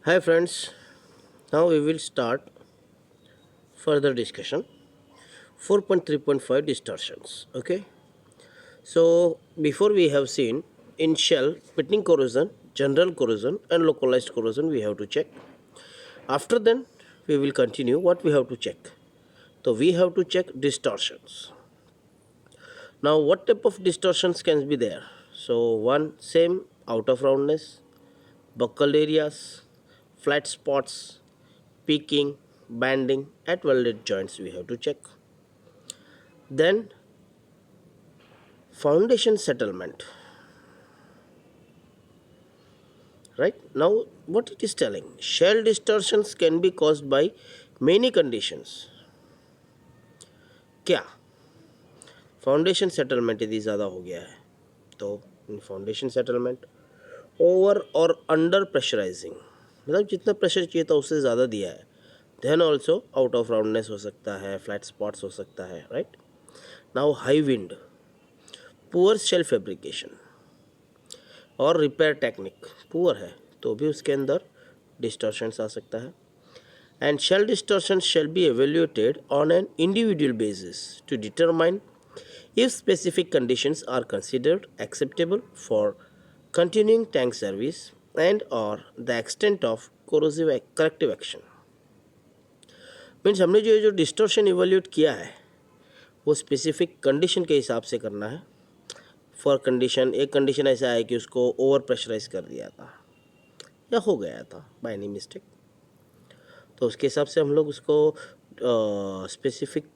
Hi friends, now we will start further discussion 4.3.5 distortions. Okay, so before we have seen in shell pitting corrosion, general corrosion, and localized corrosion we have to check. After then, we will continue what we have to check. So we have to check distortions. Now, what type of distortions can be there? So, one same out of roundness, buccal areas, flat spots, peaking, banding at welded joints we have to check. Then foundation settlement. Right now, what it is telling, shell distortions can be caused by many conditions. क्या foundation settlement यदि ज़्यादा हो गया है तो foundation settlement over और under pressurising, मतलब जितना प्रेशर चाहिए था उससे ज़्यादा दिया है. Then also out of roundness हो सकता है, फ्लैट स्पॉट्स हो सकता है. Right now high wind, poor shell fabrication और रिपेयर टेक्निक पुअर है तो भी उसके अंदर डिस्टॉर्शंस आ सकता है. And shell distortion shall be evaluated on an individual basis to determine if specific conditions are considered acceptable for continuing tank service and or the extent of corrosive corrective action. Means हमने जो distortion evaluate किया है वो specific condition के हिसाब से करना है. फॉर कंडीशन, एक कंडीशन ऐसा है कि उसको ओवर प्रेशराइज कर दिया था या हो गया था बाय एनी मिस्टेक, तो उसके हिसाब से हम लोग उसको स्पेसिफिक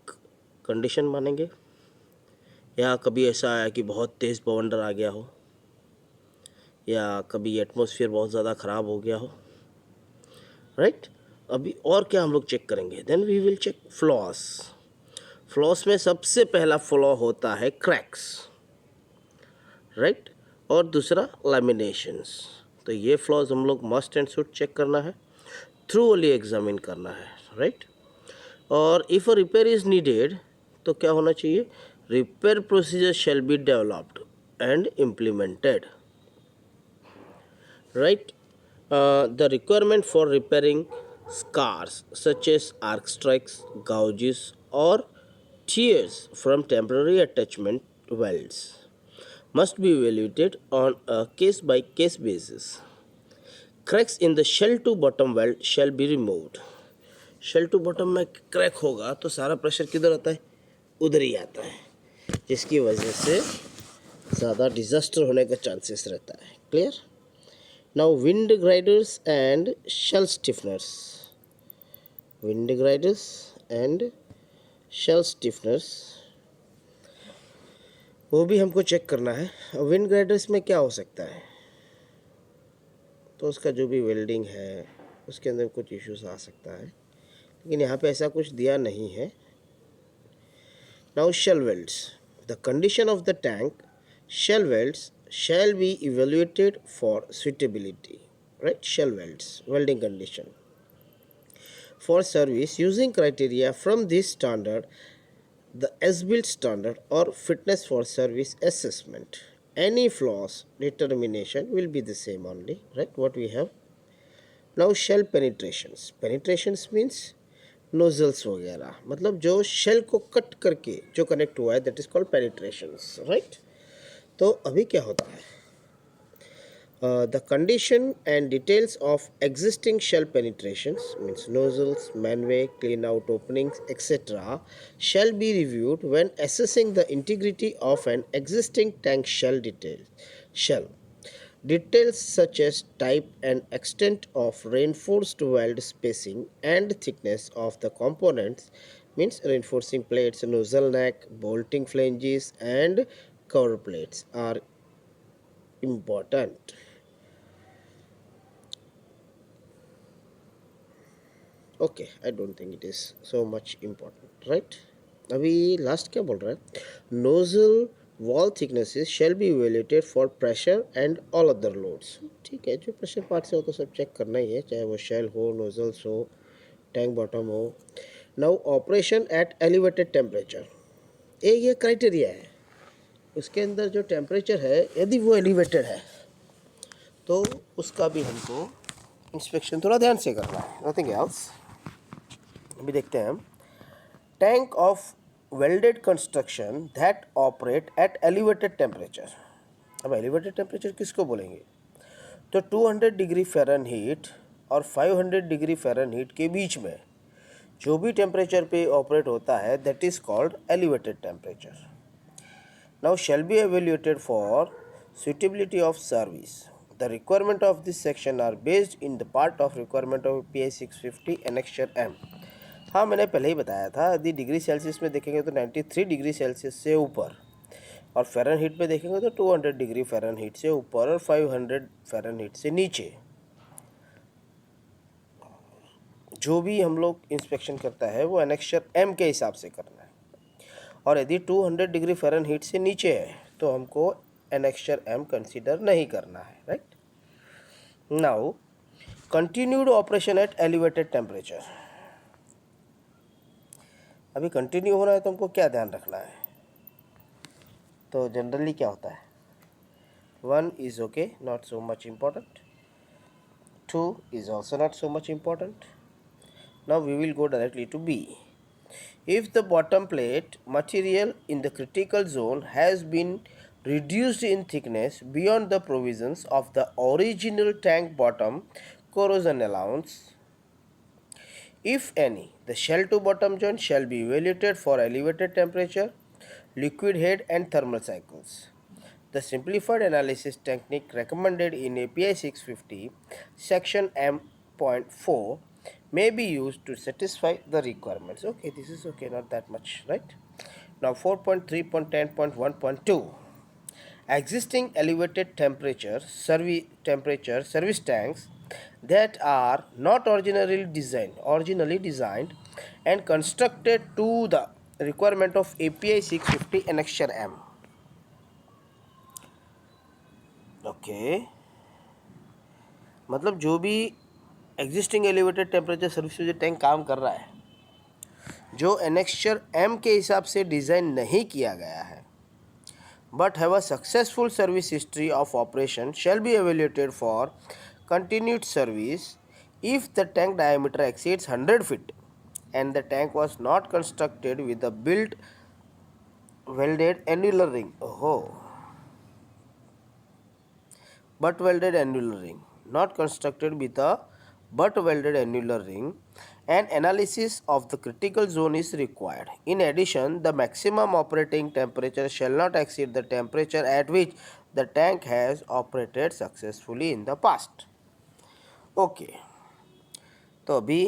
कंडीशन मानेंगे. या कभी ऐसा आया कि बहुत तेज़ बवंडर आ गया हो, या कभी एटमॉस्फेयर बहुत ज़्यादा ख़राब हो गया हो. राइट अभी और क्या हम लोग चेक करेंगे, then we will check flaws. Flaws में सबसे पहला फ्लॉ होता है क्रैक्स. राइट और दूसरा लैमिनेशंस. तो ये फ्लॉज हम लोग मस्ट एंड शुड चेक करना है, थ्रूली एग्जामिन करना है. राइट और if a repair is needed तो क्या होना चाहिए, repair procedure shall be developed and implemented. Right the requirement for repairing scars such as arc strikes, gouges or tears from temporary attachment welds must be evaluated on a case by case basis. Cracks in the shell to bottom weld shall be removed. Shell to bottom में crack होगा तो सारा pressure किधर आता है, उधर ही आता है, जिसकी वजह से ज़्यादा डिज़ास्टर होने का चांसेस रहता है. Clear. Now wind girders and shell stiffeners. Wind girders and shell stiffeners वो भी हमको चेक करना है. विंड ग्राइडर्स में क्या हो सकता है, तो उसका जो भी वेल्डिंग है उसके अंदर कुछ इश्यूज आ सकता है, लेकिन यहाँ पे ऐसा कुछ दिया नहीं है. Now shell welds. The condition of the tank shell welds shall be evaluated for suitability. Right, shell welds, welding condition for service using criteria from this standard, the as-built standard or fitness for service assessment. Any flaws determination will be the same only. Right, what we have now, shell penetrations. Penetrations means nozzles वगैरह, मतलब जो shell को cut करके जो connect हुआ है, that is called penetrations. Right तो अभी क्या होता है, the condition and details of existing shell penetrations means nozzles, manway, clean out openings etcetera shall be reviewed when assessing the integrity of an existing tank shell detail. Shell details such as type and extent of reinforced weld spacing and thickness of the components means reinforcing plates, nozzle neck, bolting flanges and cover plates are important. Okay, I don't think it is so much important. Right अभी last क्या बोल रहा है, nozzle wall thicknesses shall be evaluated for pressure and all other loads. ठीक है, जो pressure part से हो तो सब चेक करना ही है, चाहे वो शेल हो, नोजल्स हो, टैंक बॉटम हो. Now operation at elevated temperature, ये क्राइटेरिया है. उसके अंदर जो टेम्परेचर है यदि वो एलिवेटेड है तो उसका भी हमको इंस्पेक्शन थोड़ा ध्यान से करना है, नथिंग एल्स। अभी देखते हैं हम। Tank of welded construction that operate at elevated temperature. अब एलिवेटेड टेम्परेचर किसको बोलेंगे? तो 200 डिग्री फ़ारेनहीट और 500 डिग्री फ़ारेनहीट के बीच में जो भी टेम्परेचर पे ऑपरेट होता है that is called elevated temperature. Now shall be evaluated for suitability of service. The requirement of this section are based in the part of requirement of PI 650 annexure M. हाँ, मैंने पहले ही बताया था, यदि degree Celsius में देखेंगे तो 93 degree Celsius से ऊपर, और फ़ारेनहीट में देखेंगे तो 200 डिग्री फ़ारेनहीट से ऊपर और 500 फ़ारेनहीट से नीचे जो भी हम लोग इंस्पेक्शन करता है वो एनेक्चर एम के हिसाब से करना है। और यदि 200 डिग्री फ़ारेनहीट से नीचे है तो हमको एनेक्चर एम कंसीडर नहीं करना है, right. Now continued operation at elevated temperature. अभी कंटिन्यू हो रहा है तो हमको क्या ध्यान रखना है? तो जनरली क्या होता है, 1 is okay, not so much important, 2 is also not so much important. Now we will go directly to B. If the bottom plate material in the critical zone has been reduced in thickness beyond the provisions of the original tank bottom corrosion allowance, if any, the shell to bottom joint shall be evaluated for elevated temperature, liquid head and thermal cycles. The simplified analysis technique recommended in API 650 section M.4 may be used to satisfy the requirements. Okay, this is okay, not that much, right? Now 4.3.10.1.2 existing elevated service tanks that are not originally designed and constructed to the requirement of API 650 annexure M. Okay, मतलब जो भी existing elevated temperature service में जो tank काम कर रहा है, जो एनेक्चर एम के हिसाब से डिज़ाइन नहीं किया गया है, but have a successful service history of operation, shall be evaluated for continued service if the tank diameter exceeds 100 feet and the tank was not constructed with the butt welded annular ring. ओहो, butt welded annular ring, not constructed with a butt welded annular ring. An analysis of the critical zone is required. In addition, the maximum operating temperature shall not exceed the temperature at which the tank has operated successfully in the past. Okay, तो अभी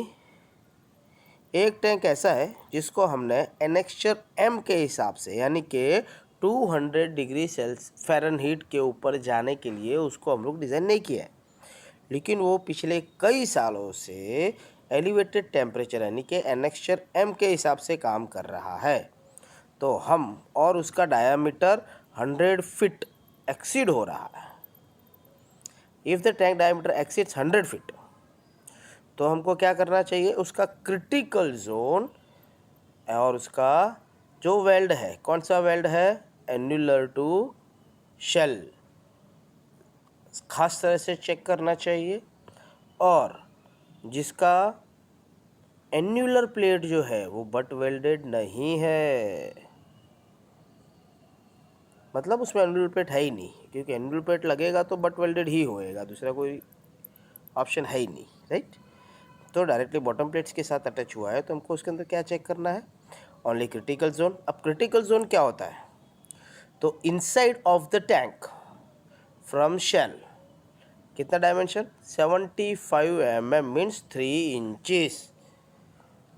एक tank ऐसा है जिसको हमने annexure M के हिसाब से, यानी कि 200 डिग्री फ़ारेनहीट के ऊपर जाने के लिए उसको हम लोग डिज़ाइन नहीं किया है, लेकिन वो पिछले कई सालों से एलिवेटेड टेम्परेचर यानी कि एनेक्चर एम के हिसाब से काम कर रहा है। तो हम और उसका डायामीटर 100 फीट एक्सीड हो रहा है। If the tank diameter exceeds 100 feet तो हमको क्या करना चाहिए, उसका क्रिटिकल जोन और उसका जो वेल्ड है, कौन सा वेल्ड है, एन्युलर टू शेल, खास तरह से चेक करना चाहिए। और जिसका एन्युलर प्लेट जो है वो बट वेल्डेड नहीं है, मतलब उसमें एन्युलर प्लेट है ही नहीं, क्योंकि एन्युलर प्लेट लगेगा तो बट वेल्डेड ही होएगा, दूसरा कोई ऑप्शन है ही नहीं, राइट। तो डायरेक्टली बॉटम प्लेट्स के साथ अटैच हुआ है तो हमको उसके अंदर क्या चेक करना है, ओनली क्रिटिकल जोन। अब क्रिटिकल जोन क्या होता है, तो inside of the tank from shell कितना dimension, 75 mm means 3 inches,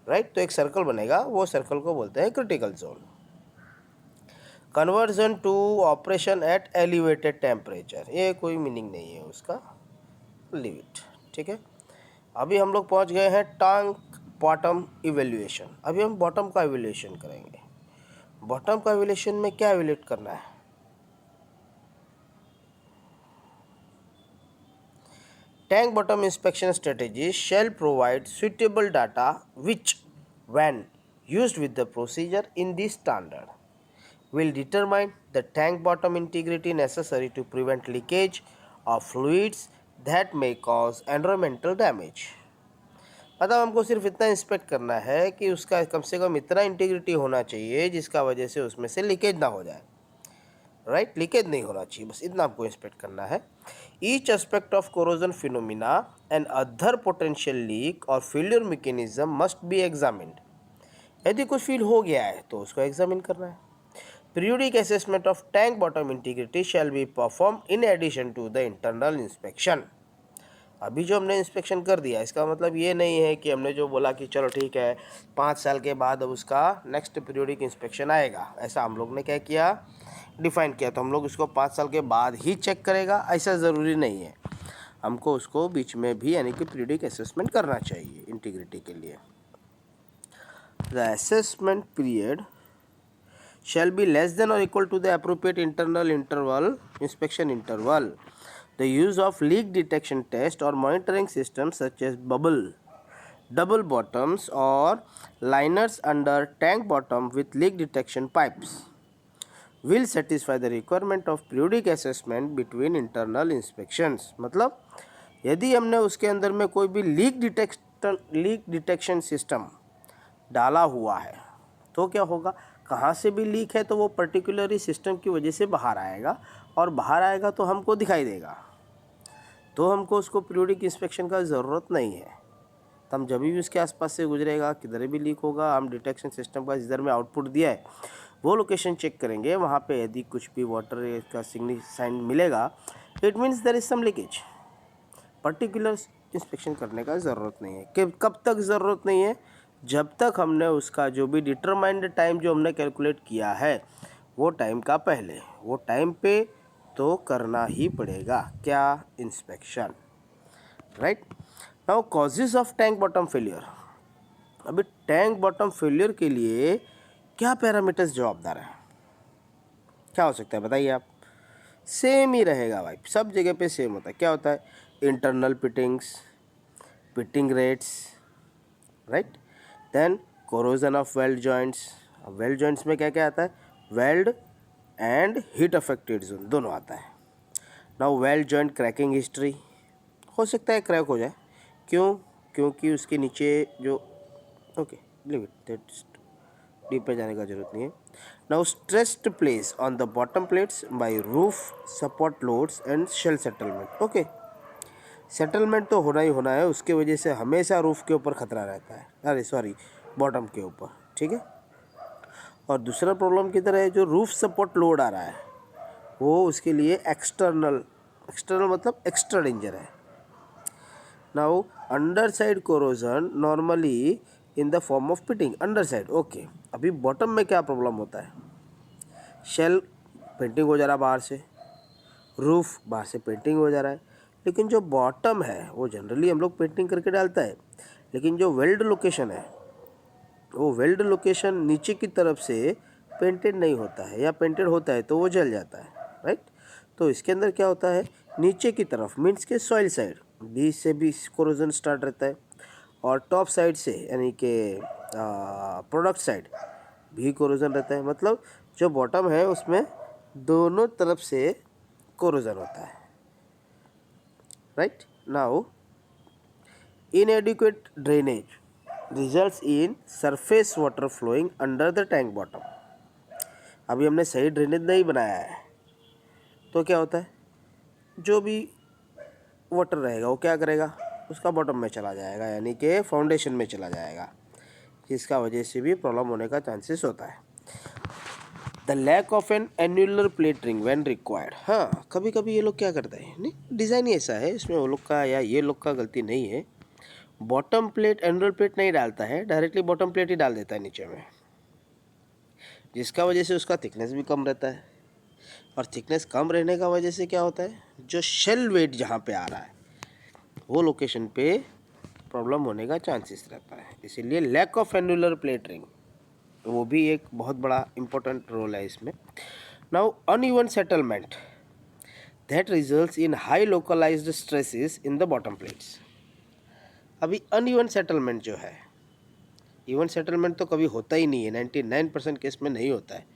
right. तो एक सर्कल बनेगा, वो सर्कल को बोलते हैं critical zone. Conversion to operation at elevated temperature, ये कोई मीनिंग नहीं है उसका, लीव इट, ठीक है। अभी हम लोग पहुंच गए हैं टैंक बॉटम इवेल्यूएशन। अभी हम बॉटम का इवेल्यूएशन करेंगे। बॉटम का इवेल्यूएशन में क्या इवेल्यूएट करना है, tank bottom inspection strategy shell provide suitable data which when used with the procedure in this standard will determine the tank bottom integrity necessary to prevent leakage of fluids that may cause environmental damage. मतलब हमको सिर्फ इतना inspect करना है कि उसका कम से कम इतना इंटीग्रिटी होना चाहिए जिसका वजह से उसमें से लीकेज ना हो जाए, राइट, लीकेज नहीं होना चाहिए, बस इतना आपको इंस्पेक्ट करना है। Each aspect of corrosion phenomena and other potential leak or failure mechanism must be examined. यदि कुछ फील हो गया है तो उसको एग्जामिन करना है। Periodic assessment of tank bottom integrity shall be perform in addition to the internal inspection. अभी जो हमने इंस्पेक्शन कर दिया इसका मतलब ये नहीं है कि हमने जो बोला कि चलो ठीक है 5 साल के बाद अब उसका नेक्स्ट पीरियोडिक इंस्पेक्शन आएगा, ऐसा हम लोग ने क्या किया, डिफाइन किया। तो हम लोग इसको 5 साल के बाद ही चेक करेगा, ऐसा ज़रूरी नहीं है। हमको उसको बीच में भी यानी कि पीरियोडिक असेसमेंट करना चाहिए इंटीग्रिटी के लिए। The assessment period shall be less than or equal to the appropriate internal interval inspection interval. The use of leak detection test or monitoring systems such as double bottoms or liners under tank bottom with leak detection pipes will satisfy the requirement of periodic assessment between internal inspections. मतलब यदि हमने उसके अंदर में कोई भी leak detection system डाला हुआ है तो क्या होगा, कहाँ से भी लीक है तो वो पर्टिकुलरली सिस्टम की वजह से बाहर आएगा, और बाहर आएगा तो हमको दिखाई देगा, तो हमको उसको पीरियोडिक इंस्पेक्शन का ज़रूरत नहीं है। तो हम जब भी उसके आसपास से गुजरेगा, किधर भी लीक होगा, हम डिटेक्शन सिस्टम का जिधर में आउटपुट दिया है वो लोकेशन चेक करेंगे, वहाँ पे यदि कुछ भी वाटर का सिग्नल साइन मिलेगा it means there is some leakage. Particular inspection करने का ज़रूरत नहीं है। कि कब तक ज़रूरत नहीं है, जब तक हमने उसका जो भी डिटरमाइंड टाइम जो हमने कैलकुलेट किया है वो टाइम का पहले, वो टाइम पे तो करना ही पड़ेगा क्या, inspection, right. Now causes of tank bottom failure. अभी टैंक बॉटम फेलियर के लिए क्या पैरामीटर्स जवाबदार हैं, क्या हो सकता है बताइए आप। सेम ही रहेगा भाई, सब जगह पे सेम होता है। क्या होता है, internal pitting rates, right, then corrosion of weld joints. अब वेल्ड जॉइंट्स में क्या क्या आता है, weld and heat affected zone दोनों आता है। Now weld joint cracking history, हो सकता है क्रैक हो जाए, क्यों, क्योंकि उसके नीचे जो, okay leave it, that's deep पे जाने का जरूरत नहीं है। Now stressed place on the bottom plates by roof support loads and shell settlement. Okay, settlement तो होना ही होना है, उसके वजह से हमेशा रूफ के ऊपर खतरा रहता है, अरे सॉरी बॉटम के ऊपर, ठीक है। और दूसरा प्रॉब्लम किधर है, जो रूफ सपोर्ट लोड आ रहा है वो उसके लिए एक्सटर्नल मतलब एक्स्ट्रा डेंजर है। Now under side corrosion normally in the form of pitting under side. Okay, अभी बॉटम में क्या प्रॉब्लम होता है, शेल पेंटिंग हो जा रहा है बाहर से, रूफ बाहर से पेंटिंग हो जा रहा है, लेकिन जो बॉटम है वो जनरली हम लोग पेंटिंग करके डालता है, लेकिन जो वेल्ड लोकेशन है वो वेल्ड लोकेशन नीचे की तरफ से पेंटेड नहीं होता है, या पेंटेड होता है तो वो जल जाता है, राइट। तो इसके अंदर क्या होता है, नीचे की तरफ मीन्स के सॉइल साइड बीच से भी कोरोजन स्टार्ट रहता है, और टॉप साइड से यानी कि प्रोडक्ट साइड भी कोरोजन रहता है। मतलब जो बॉटम है उसमें दोनों तरफ से कोरोजन होता है, right. Now inadequate drainage results in surface water flowing under the tank bottom। अभी हमने सही ड्रेनेज नहीं बनाया है तो क्या होता है, जो भी वाटर रहेगा वो क्या करेगा, उसका बॉटम में चला जाएगा, यानी कि फाउंडेशन में चला जाएगा, जिसका वजह से भी प्रॉब्लम होने का चांसेस होता है। The lack of an annular plate ring when required. हाँ, कभी कभी ये लोग क्या करते हैं, नहीं डिज़ाइन ही ऐसा है, इसमें वो लोग का या ये लोग का गलती नहीं है, बॉटम प्लेट एनुअल प्लेट नहीं डालता है, डायरेक्टली बॉटम प्लेट ही डाल देता है नीचे में, जिसका वजह से उसका थिकनेस भी कम रहता है, और थिकनेस कम रहने का वजह से क्या होता है, जो शेल वेट जहाँ पे आ रहा है वो लोकेशन पे प्रॉब्लम होने का चांसेस रहता है। इसीलिए लैक ऑफ एनुअलर प्लेटरिंग वो भी एक बहुत बड़ा इंपॉर्टेंट रोल है इसमें। Now uneven settlement that results in high localized stresses in the bottom plates. अभी अनइवन सेटलमेंट जो है, इवन सेटलमेंट तो कभी होता ही नहीं है, 99% केस में नहीं होता है,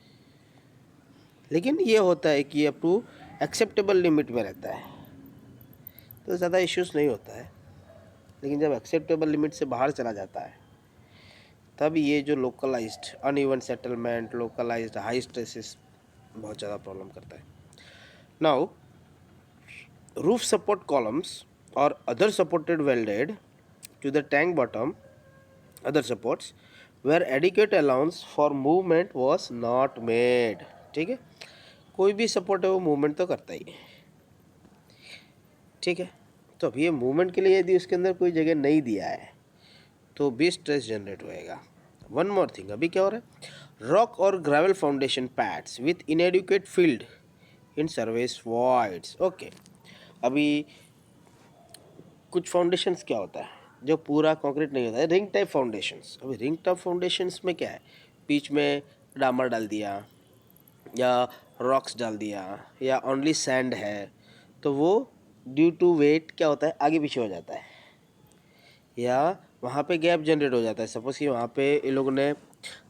लेकिन ये होता है कि अप टू एक्सेप्टेबल लिमिट में रहता है। तो ज़्यादा इश्यूज़ नहीं होता है, लेकिन जब एक्सेप्टेबल लिमिट से बाहर चला जाता है तब ये जो localized uneven settlement, localized high stresses बहुत ज़्यादा प्रॉब्लम करता है. Now roof support columns or other supported welded to the tank bottom, other supports where adequate allowance for movement was not made. ठीक है, कोई भी सपोर्ट है वो मूवमेंट तो करता ही है. ठीक है, तो अब ये मूवमेंट के लिए यदि उसके अंदर कोई जगह नहीं दिया है तो भी स्ट्रेस जनरेट होएगा. वन मोर थिंग, अभी क्या हो रहा है, रॉक और gravel foundation pads with इनएडिक्वेट field in service voids. Okay, अभी कुछ फाउंडेशंस क्या होता है जो पूरा कंक्रीट नहीं होता है, रिंग टाइप फाउंडेशंस. अभी रिंग टाइप फाउंडेशंस में क्या है, बीच में डामर डाल दिया या रॉक्स डाल दिया या ओनली सैंड है, तो वो ड्यू टू वेट क्या होता है, आगे पीछे हो जाता है या वहाँ पे गैप जनरेट हो जाता है. सपोज कि वहाँ पे इन लोगों ने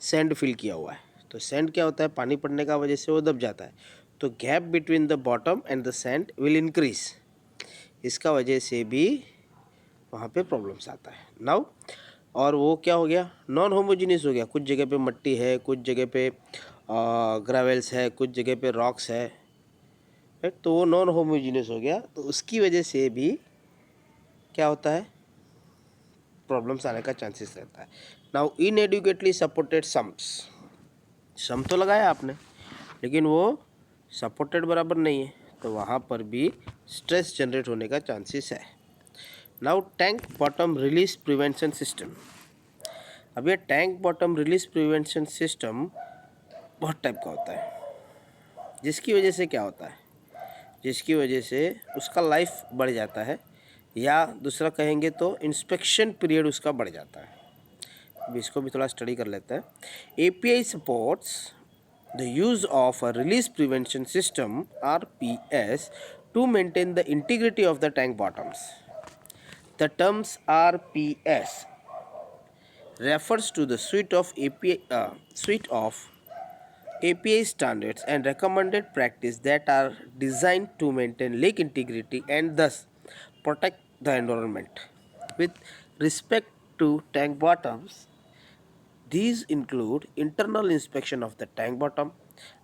सैंड फिल किया हुआ है, तो सैंड क्या होता है, पानी पड़ने का वजह से वो दब जाता है, तो gap between the bottom and the sand will increase. इसका वजह से भी वहाँ पे प्रॉब्लम्स आता है. नाउ और वो क्या हो गया, नॉन होमोजीनियस हो गया. कुछ जगह पे मट्टी है, कुछ जगह पे ग्रेवल्स है, कुछ जगह पे रॉक्स है, राइट. तो वो नॉन होमोजीनियस हो गया, तो उसकी वजह से भी क्या होता है, प्रॉब्लम्स आने का चांसेस रहता है. नाउ इनएडुकेटली सपोर्टेड सम्स, सम तो लगाया आपने लेकिन वो सपोर्टेड बराबर नहीं है, तो वहाँ पर भी स्ट्रेस जनरेट होने का चांसेस है. Now tank bottom release prevention system. अब ये tank bottom release prevention system बहुत टाइप का होता है, जिसकी वजह से क्या होता है, जिसकी वजह से उसका लाइफ बढ़ जाता है, या दूसरा कहेंगे तो इंस्पेक्शन पीरियड उसका बढ़ जाता है. अब इसको भी थोड़ा स्टडी कर लेते हैं. API supports the use of a release prevention system RPS to maintain the integrity of the tank bottoms. The terms RPS refers to the suite of API standards and recommended practice that are designed to maintain leak integrity and thus protect the environment. With respect to tank bottoms, these include internal inspection of the tank bottom,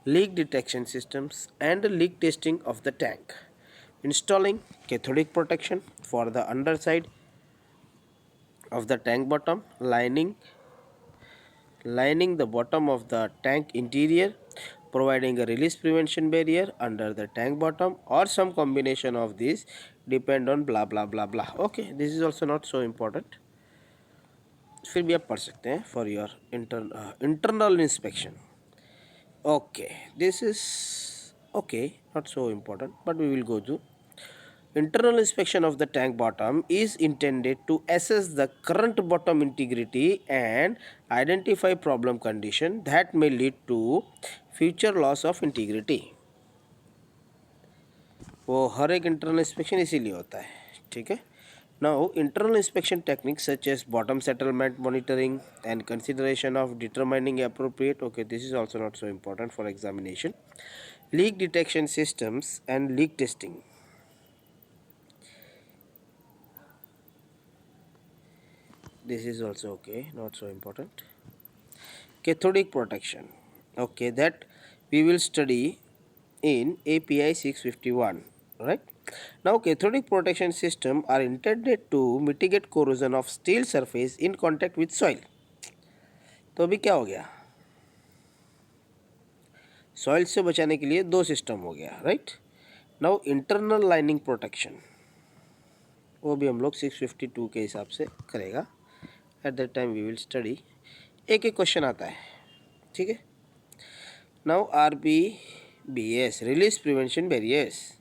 leak detection systems, and leak testing of the tank, installing cathodic protection for the underside of the tank bottom, lining the bottom of the tank interior, providing a release prevention barrier under the tank bottom, or some combination of these, depend on blah blah blah blah. Okay, this is also not so important. फिर भी आप पढ़ सकते हैं for your internal inspection. Okay, this is okay, not so important, but we will go to internal inspection of the tank bottom is intended to assess the current bottom integrity and identify problem condition that may lead to future loss of integrity. वो हर एक internal inspection इसीलिए होता है. ठीक है. Now, internal inspection techniques such as bottom settlement monitoring and consideration of determining appropriate, okay, this is also not so important for examination, leak detection systems and leak testing. This is also okay, not so important. Cathodic protection, okay, that we will study in API 651, right? Now, cathodic protection system are intended to mitigate corrosion of steel surface in contact with soil. तो अभी क्या हो गया, soil से बचाने के लिए दो सिस्टम हो गया, right. Now internal lining protection, वो भी हम लोग 652 के हिसाब से करेगा. At that time we will study. एक एक क्वेश्चन आता है. ठीक है. Now RPBS release prevention barriers.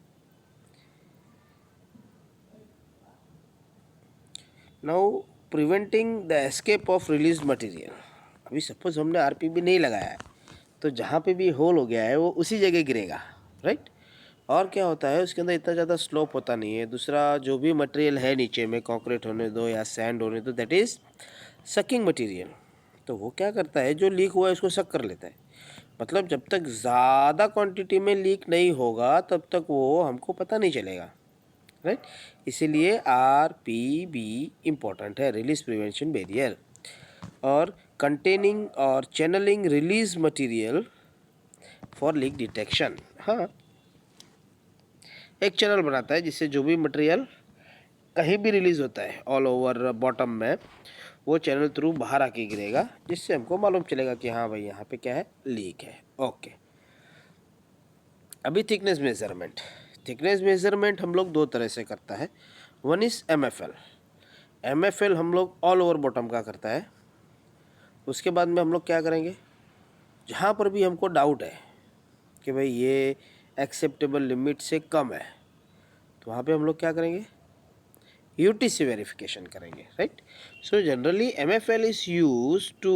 Now preventing the escape of release material. अभी सपोज हमने RPB नहीं लगाया है, तो जहाँ पे भी होल हो गया है वो उसी जगह गिरेगा, राइट. और क्या होता है, उसके अंदर इतना ज़्यादा स्लोप होता नहीं है. दूसरा जो भी मटेरियल है नीचे में, कंक्रीट होने दो या सैंड होने दो, दैट इज़ सकिंग मटेरियल. तो वो क्या करता है, जो लीक हुआ है उसको सक कर लेता है. मतलब जब तक ज़्यादा क्वांटिटी में लीक नहीं होगा तब तक वो हमको पता नहीं चलेगा, राइट। इसीलिए RPB इम्पोर्टेंट है, रिलीज प्रिवेंशन बैरियर। और कंटेनिंग और channeling release material for leak detection. हाँ, एक चैनल बनाता है जिससे जो भी मटेरियल कहीं भी रिलीज होता है ऑल ओवर बॉटम में, वो चैनल थ्रू बाहर आके गिरेगा, जिससे हमको मालूम चलेगा कि हाँ भाई यहाँ पे क्या है, लीक है। ओके, अभी थिकनेस मेजरमेंट। थिकनेस मेजरमेंट हम लोग दो तरह से करता है। One is MFL। MFL हम लोग ऑल ओवर बॉटम का करता है। उसके बाद में हम लोग क्या करेंगे, जहाँ पर भी हमको डाउट है कि भाई ये एक्सेप्टेबल लिमिट से कम है, तो वहाँ पे हम लोग क्या करेंगे, UTC वेरिफिकेशन करेंगे, right. So generally MFL is use to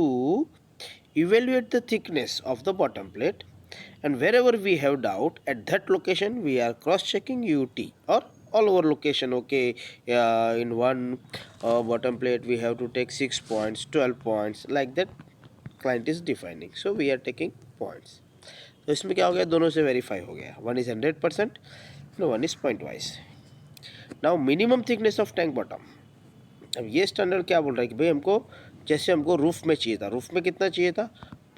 evaluate the thickness of the bottom plate, and wherever we have doubt at that location we are cross checking UT, or all over location. Okay, in one bottom plate we have to take 6 points, 12 points, like that client is defining, so we are taking points. तो इसमें क्या हो गया, दोनों से verify हो गया, one is 100% one is point wise. Now minimum thickness of tank bottom. अब ये स्टैंडर्ड क्या बोल रहा है कि भाई हमको, जैसे हमको रूफ में चाहिए था, रूफ में कितना चाहिए था,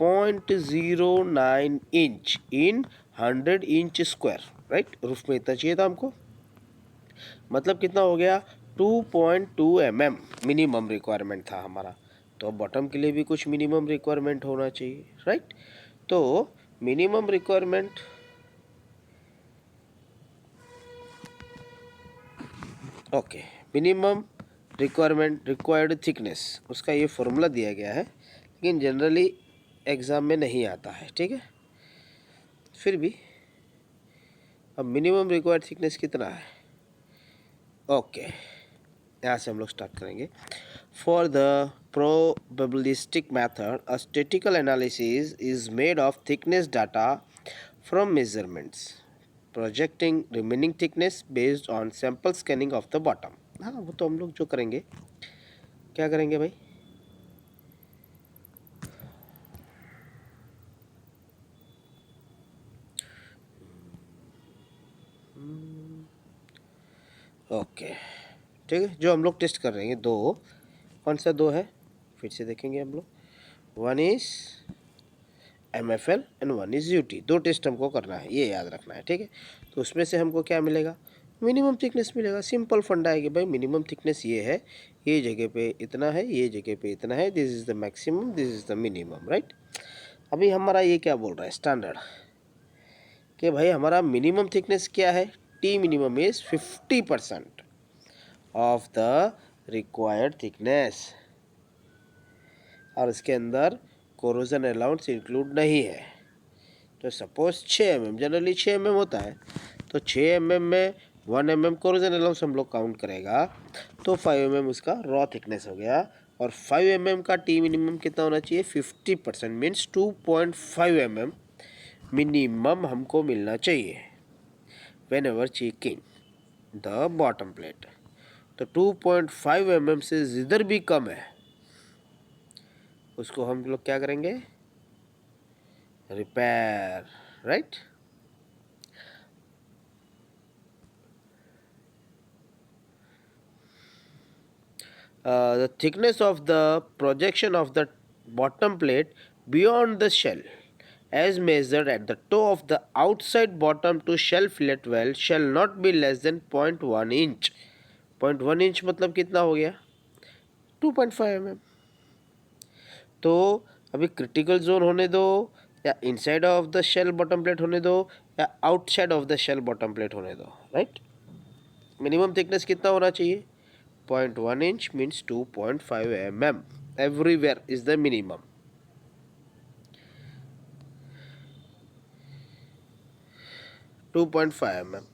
0.09 inch in 100 inch square, right. Roof में इतना चाहिए था हमको, मतलब कितना हो गया, 2.2 mm मिनिमम रिक्वायरमेंट था हमारा। तो बॉटम के लिए भी कुछ मिनिमम रिक्वायरमेंट होना चाहिए, राइट। तो minimum requirement, okay, minimum requirement, required thickness, उसका ये फॉर्मूला दिया गया है, लेकिन जनरली एग्ज़ाम में नहीं आता है, ठीक है। फिर भी अब मिनिमम रिक्वायर्ड थिकनेस कितना है, ओके, यहाँ से हम लोग स्टार्ट करेंगे। For the probabilistic method a statistical analysis is made of thickness data from measurements projecting remaining thickness based on sample scanning of the bottom. हाँ, वो तो हम लोग जो करेंगे, क्या करेंगे भाई, ओके, ठीक है। जो हम लोग टेस्ट कर रहे हैं दो, कौन सा दो है, फिर से देखेंगे हम लोग, one is MFL and one is UT। दो टेस्ट हमको करना है, ये याद रखना है, ठीक है। तो उसमें से हमको क्या मिलेगा, मिनिमम थिकनेस मिलेगा। सिंपल फंडा है कि भाई मिनिमम थिकनेस ये है, ये जगह पे इतना है, ये जगह पे इतना है, this is the maximum, this is the minimum, right. अभी हमारा ये क्या बोल रहा है स्टैंडर्ड, कि भाई हमारा मिनिमम थिकनेस क्या है, T minimum is 50% of the required thickness, और इसके अंदर कोरोजन अलाउंस इंक्लूड नहीं है। तो सपोज 6 mm, जनरली 6 mm होता है, तो 6 mm में 1 mm कोरोजन अलाउंस हम लोग काउंट करेगा, तो 5 mm उसका रॉ थिकनेस हो गया। और 5 mm का T मिनिमम कितना होना चाहिए, 50%, मीन्स 2.5 mm मिनिमम हमको मिलना चाहिए when ever checking the bottom plate. तो 2.5 mm से जिधर भी कम है उसको हम लोग क्या करेंगे, repair, right. The thickness of the projection of the bottom plate beyond the shell as measured at the toe of the outside bottom to shell fillet well shall not be less than 0.1 inch। 0.1 inch मतलब कितना हो गया, 2.5 mm। तो अभी critical zone होने दो, या inside of the shell bottom plate होने दो, या outside of the shell bottom plate होने दो, राइट। मिनिमम थिकनेस कितना होना चाहिए, 0.1 inch means 2.5 mm everywhere is the minimum। To 2.5 mm।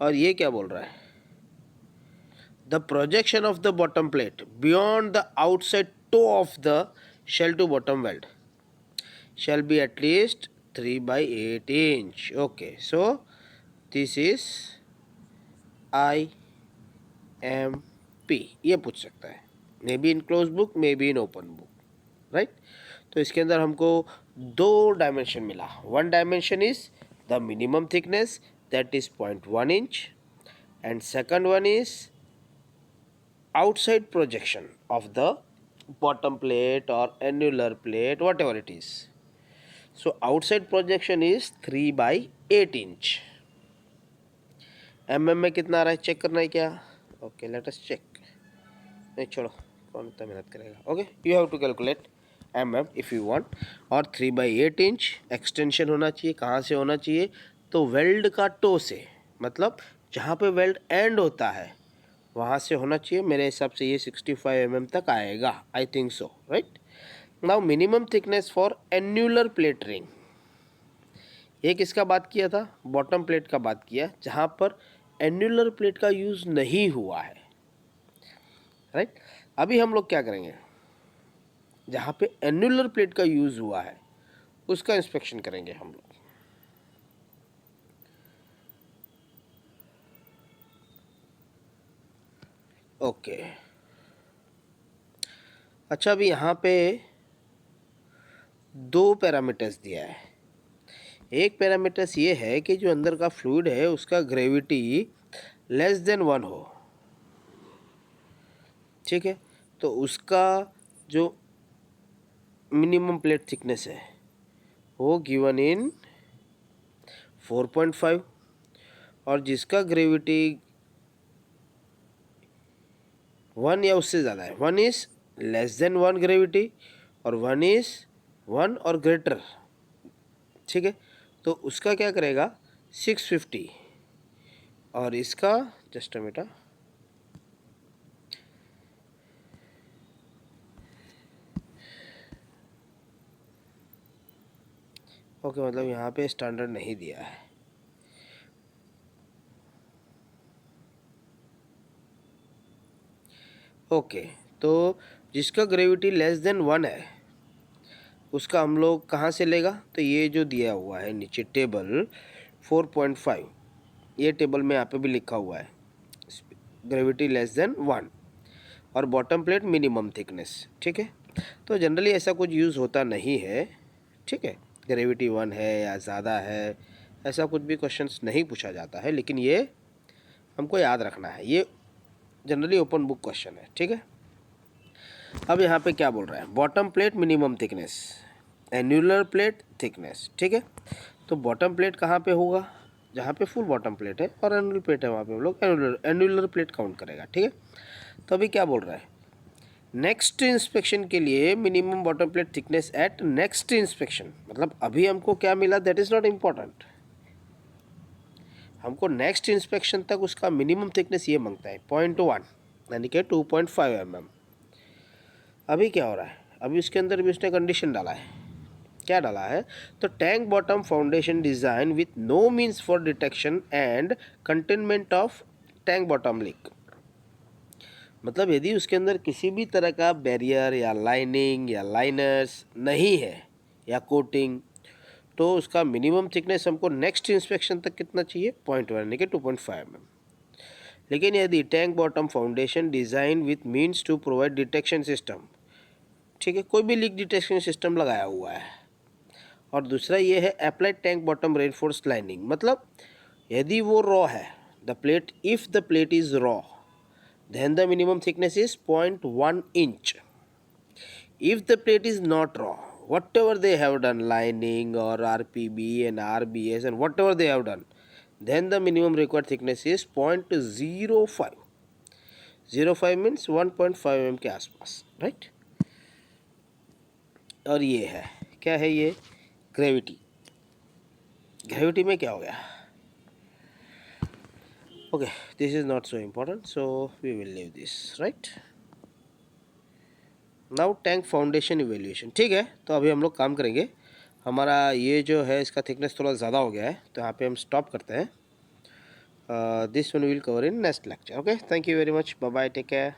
और ये क्या बोल रहा है, the projection of the bottom plate beyond the outside toe of the shell to bottom weld shall be at least 3/8 inch। okay, so this is IMP। ये पूछ सकता है, may be in close book, may be in open book, right. तो इसके अंदर हमको दो dimension मिला। One dimension is the minimum thickness, that is 0.1 inch, and second one is outside projection of the bottom plate or annular plate, whatever it is. So outside projection is 3/8 inch. में कितना आ रहा है check करना है क्या? Okay, let us check. नहीं छोड़ो, कौन इतना मेहनत करेगा. Okay, you have to calculate if you want. और 3/8 इंच एक्सटेंशन होना चाहिए. कहाँ से होना चाहिए? तो वेल्ड का टो से, मतलब जहाँ पे वेल्ड एंड होता है वहाँ से होना चाहिए. मेरे हिसाब से ये 65 mm तक आएगा. I think so, right. Now minimum thickness for annular plate ring. एक इसका बात किया था, बॉटम प्लेट का बात किया, जहाँ पर एन्यूलर प्लेट का यूज़ नहीं हुआ है, राइट. अभी हम लोग क्या करेंगे, जहाँ पे एन्यूलर प्लेट का यूज़ हुआ है उसका इंस्पेक्शन करेंगे हम लोग. ओके. अच्छा, अभी यहाँ पे दो पैरामीटर्स दिया है. एक पैरामीटर्स ये है कि जो अंदर का फ्लूइड है उसका ग्रेविटी लेस देन 1 हो. ठीक है, तो उसका जो मिनिमम प्लेट थिकनेस है वो गिवन इन 4.5, और जिसका ग्रेविटी 1 या उससे ज़्यादा है, 1 इज़ लेस देन 1 ग्रेविटी और 1 इज़ 1 और ग्रेटर. ठीक है, तो उसका क्या करेगा 650, और इसका जस्ट अ मिनट. ओके, मतलब यहाँ पे स्टैंडर्ड नहीं दिया है. ओके, तो जिसका ग्रेविटी लेस देन 1 है उसका हम लोग कहाँ से लेगा? तो ये जो दिया हुआ है नीचे टेबल 4.5, ये टेबल में यहाँ पे भी लिखा हुआ है ग्रेविटी लेस देन 1 और बॉटम प्लेट मिनिमम थिकनेस. ठीक है, तो जनरली ऐसा कुछ यूज़ होता नहीं है. ठीक है, ग्रेविटी 1 है या ज़्यादा है ऐसा कुछ भी क्वेश्चंस नहीं पूछा जाता है, लेकिन ये हमको याद रखना है, ये जनरली ओपन बुक क्वेश्चन है. ठीक है, अब यहाँ पे क्या बोल रहा है? Bottom plate minimum thickness, annular plate thickness. ठीक है, तो बॉटम प्लेट कहाँ पे होगा? जहाँ पे फुल बॉटम प्लेट है और एनुलर प्लेट है वहाँ पे हम लोग एन्यूलर प्लेट काउंट करेगा. ठीक है, तो अभी क्या बोल रहा है? नेक्स्ट इंस्पेक्शन के लिए minimum bottom plate thickness at next inspection, मतलब अभी हमको क्या मिला दैट इज़ नॉट इम्पॉर्टेंट. हमको नेक्स्ट इंस्पेक्शन तक उसका मिनिमम थिकनेस ये मांगता है 0.1 यानी कि 2.5 mm. अभी क्या हो रहा है? अभी उसके अंदर भी उसने कंडीशन डाला है. क्या डाला है? तो tank bottom foundation design with no means for detection and containment of tank bottom leak. मतलब यदि उसके अंदर किसी भी तरह का बैरियर या लाइनिंग या लाइनर्स नहीं है या कोटिंग, तो उसका मिनिमम थिकनेस हमको नेक्स्ट इंस्पेक्शन तक कितना चाहिए? 0.1 यानी कि 2.5 mm. लेकिन यदि tank bottom foundation design with means to provide detection system, ठीक है, कोई भी लीक डिटेक्शन सिस्टम लगाया हुआ है, और दूसरा ये है applied tank bottom reinforced lining, मतलब यदि वो रॉ है the plate, if the plate is raw then the minimum thickness is 0.1 inch. If the plate is not raw, whatever they have done, lining or RPB and RBS and whatever they have done, then the minimum required thickness is 0.05. 0.05 means 1.5 mm के आसपास, right. और ये है क्या है? ये gravity. Gravity में क्या हो गया? Okay, this is not so important, so we will leave this, right. Now tank foundation evaluation. ठीक है, तो अभी हम लोग काम करेंगे. हमारा ये जो है इसका थिकनेस थोड़ा ज़्यादा हो गया है, तो यहाँ पे हम स्टॉप करते हैं. This one will cover in next lecture. Okay, thank you very much, bye bye, take care.